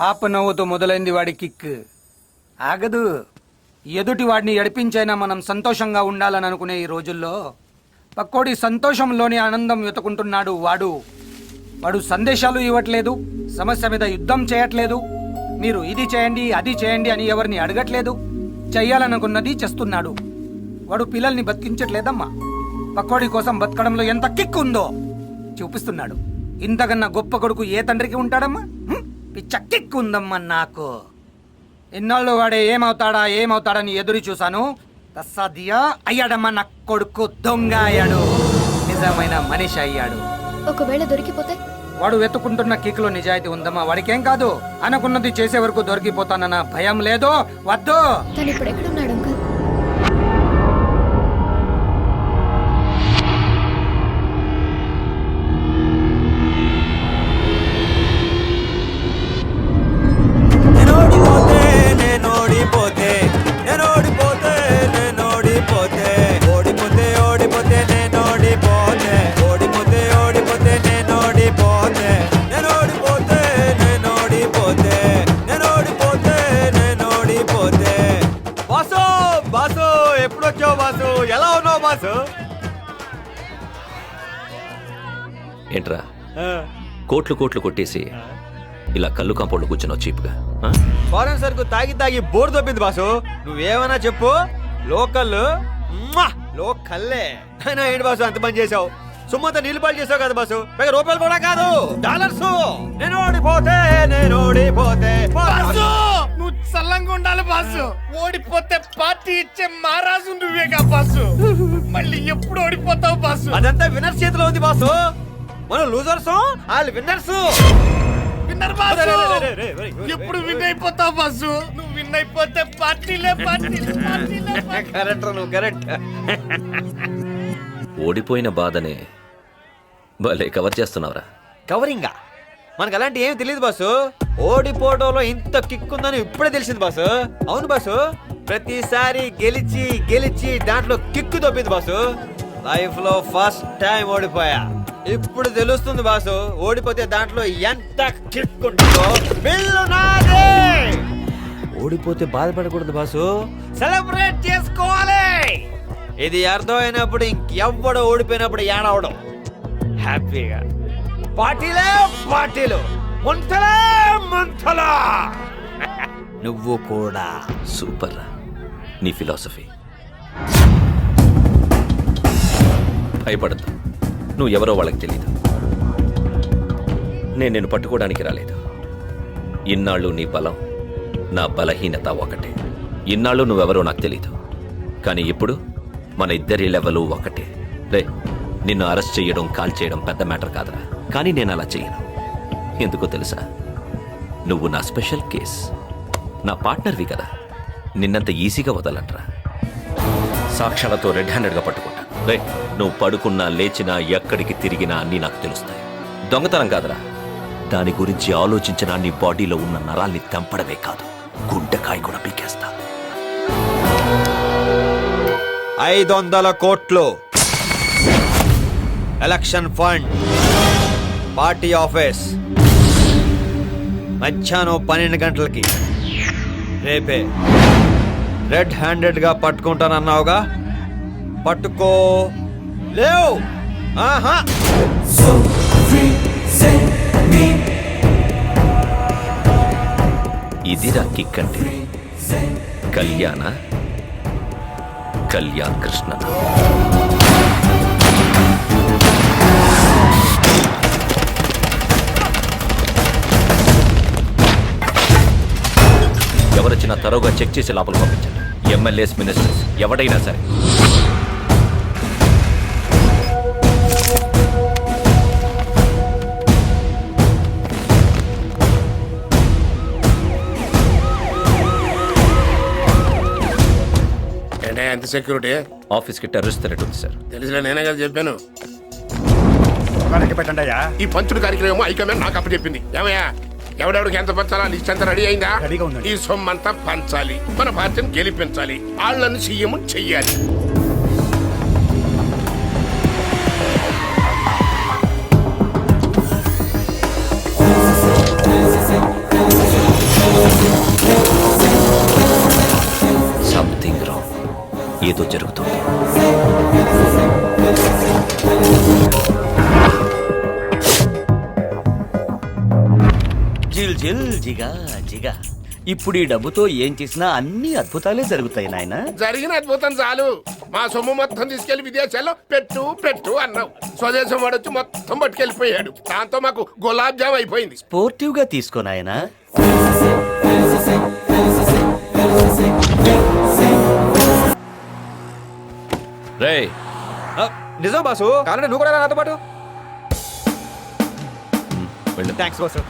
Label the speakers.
Speaker 1: పాప నవ్వుతో మొదలైంది వాడి కిక్. ఆగదు. ఎదుటి వాడిని ఎడిపించైనా మనం సంతోషంగా ఉండాలని అనుకునే ఈ రోజుల్లో పక్కోడి సంతోషంలోని ఆనందం వెతుకుంటున్నాడు వాడు సందేశాలు ఇవ్వట్లేదు, సమస్య మీద యుద్ధం చేయట్లేదు, మీరు ఇది చేయండి అది చేయండి అని ఎవరిని అడగట్లేదు, చెయ్యాలనుకున్నది చేస్తున్నాడు. వాడు పిల్లల్ని బతికించట్లేదమ్మా, పక్కోడి కోసం బతకడంలో ఎంత కిక్ ఉందో చూపిస్తున్నాడు. ఇంతకన్నా గొప్ప కొడుకు ఏ తండ్రికి ఉంటాడమ్మా? పిచ్చ కిక్ ఉందమ్మా నాకు. ఇన్నాళ్ళు వాడే ఏమవుతాడని ఎదురు చూశాను. తస్సాదియా అయ్యాడమ్మా నా కొడుకు. దొంగ అయ్యాడు, నిజమైన మనిషి అయ్యాడు.
Speaker 2: ఒకవేళ దొరికిపోతే?
Speaker 1: వాడు వెతుకుంటున్న కిక్లో నిజాయితీ ఉందమ్మా. వాడికేం కాదు, అనుకున్నది చేసే వరకు దొరికిపోతానన్న భయం లేదు. వద్దు.
Speaker 2: తను ఇప్పుడు ఎక్కడున్నాడు అంకుల్?
Speaker 3: ఏంట్రా కోట్లు కొట్టేసి ఇలా కళ్ళు కాంపౌండ్ కూర్చున్నావు చీప్గా?
Speaker 4: ఫారెన్ సరుకు తాగి బోర్ దొబ్బింది బాసు. నువ్వేమన్నా చెప్పు, లోకల్లే. అయినా ఏంటి బాసు అంత పని చేసావు? సుమ్మంతా నీళ్ళు చేసావు కదా బాసు. పైగా రూపాయలు కూడా కాదు, డాలర్స్. నేను ఓడిపోతే
Speaker 5: నువ్వు చల్లంగా ఉండాలి బాసు. ఓడిపోతే పార్టీ ఇచ్చే మహారాజు నువ్వేగా బాసు. మళ్ళీ ఎప్పుడు ఓడిపోతావు బాసు?
Speaker 4: అదంతా విన్నర్స్ చేతిలో ఉంది బాసు. మనం లూజర్స్, వాళ్ళు విన్నర్స్.
Speaker 5: Winner boss. ఎప్పుడు విన్ అయిపోతావు బాసు. నువ్వు విన్ అయిపోతే పార్టీలే.
Speaker 4: కరెక్ట్, నువ్వు కరెక్ట్.
Speaker 3: ఓడిపోయిన బాధనే భలే కవర్ చేస్తున్నావురా.
Speaker 4: కవరింగా? మనకు అలాంటి ఏమి తెలియదు బాసు. ఓడిపోవడంలో ఇంత కిక్ ఉందని ఇప్పుడే తెలిసింది బాసు. అవును బాసు, ప్రతిసారి గెలిచి దాంట్లో కిక్కు దొబ్బింది బాసు. లైఫ్ లో ఫస్ట్ టైం ఓడిపోయా. ఇప్పుడు తెలుస్తుంది బాసు, ఓడిపోతే దాంట్లో ఎంత కిక్ ఉంటుందో. బిల్లు నాదే. ఓడిపోతే బాధపడకూడదు బాసు, సెలబ్రేట్ చేసుకోవాలి. ఇది అర్థమైనప్పుడు ఇంకెవ్వడో ఓడిపోయినప్పుడు ఏడవడం. హ్యాపీగా పార్టీలు, మంతలా. నువ్వు కూడా
Speaker 3: సూపర్ రా నీ ఫిలాసఫీ. భయపడద్దు, నువ్వు ఎవరో వాళ్ళకి తెలీదు. నేను నిన్ను పట్టుకోవడానికి రాలేదు. ఇన్నాళ్ళు నీ బలం, నా బలహీనత ఒకటే. ఇన్నాళ్ళు నువ్వెవరో నాకు తెలీదు, కానీ ఇప్పుడు మన ఇద్దరి లెవెలు ఒకటే. రే, నిన్ను అరెస్ట్ చేయడం, కాల్ చేయడం పెద్ద మ్యాటర్ కాదురా. కానీ నేను అలా చేయను. ఎందుకో తెలుసా? నువ్వు నా స్పెషల్ కేస్, నా పార్ట్నర్వి కదా. నిన్నంత ఈజీగా వదలంట్రా. సాక్ష్యాలతో రెడ్ హ్యాండెడ్గా పట్టుకుంటా. రే, నువ్వు పడుకున్నా లేచినా ఎక్కడికి తిరిగినా అన్నీ నాకు తెలుస్తాయి. దొంగతనం కాదురా, దాని గురించి ఆలోచించిన నీ బాడీలో ఉన్న నరాల్ని తెంపడమే కాదు, గుండెకాయ కూడా పీకేస్తా.
Speaker 4: 500 కోట్లు ఎలక్షన్ ఫండ్, పార్టీ ఆఫీస్, మధ్యాహ్నం 12 గంటలకి. రేపే రెడ్ హ్యాండెడ్ గా పట్టుకుంటానన్నావుగా, పట్టుకో. లేవు. ఆహా.
Speaker 3: ఇదిరా కిక్ అంటే. కళ్యాణ్ కృష్ణ. ఎవరొచ్చినా తరోగా చెక్ చేసి లోపల పంపించండి. ఎమ్మెల్యేస్, మినిస్టర్స్, ఎవడైనా సరే.
Speaker 5: ఎంత సెక్యూరిటీ?
Speaker 3: ఆఫీస్కి టెర్రరిస్ట్ థ్రెట్ ఉంది సార్.
Speaker 5: తెలిసిన నేనే కదా చెప్పాను.
Speaker 6: పెట్టండి.
Speaker 5: ఈ పంచుడు కార్యక్రమం హైకమాండ్ నాకు అప్పచెప్పింది. ఏమయ్యా, ఎవడెవడికి ఎంత పంచాలా లిస్ట్ అంతా రెడీ అయిందా? ఈ సొమ్మంతా పంచాలి, మన పార్టీని గెలిపించాలి, వాళ్ళని సీఎం చెయ్యాలి.
Speaker 3: ఏదో జరుగుతుంది.
Speaker 6: జిల్ జిల్ జిగా జిగా. ఇప్పుడు ఈ డబ్బుతో ఏం చేసినా అన్ని అద్భుతాలే జరుగుతాయి నాయనా.
Speaker 5: జరిగిన అద్భుతం చాలు. మా సొమ్ము మొత్తం తీసుకెళ్లి విదేశాల్లో పెట్టు పెట్టు అన్నావు. స్వదేశం వాడొచ్చి మొత్తం పట్టుకెళ్ళిపోయాడు. దాంతో మాకు గులాబ్ జామ్ అయిపోయింది.
Speaker 6: స్పోర్టివ్ గా తీసుకో నాయనా.
Speaker 3: రేయ్,
Speaker 4: నిజం బాసు, కావాలంటే నువ్వు కూడా రా నాతో పాటు.
Speaker 3: వెళ్ళు.
Speaker 4: Thanks boss.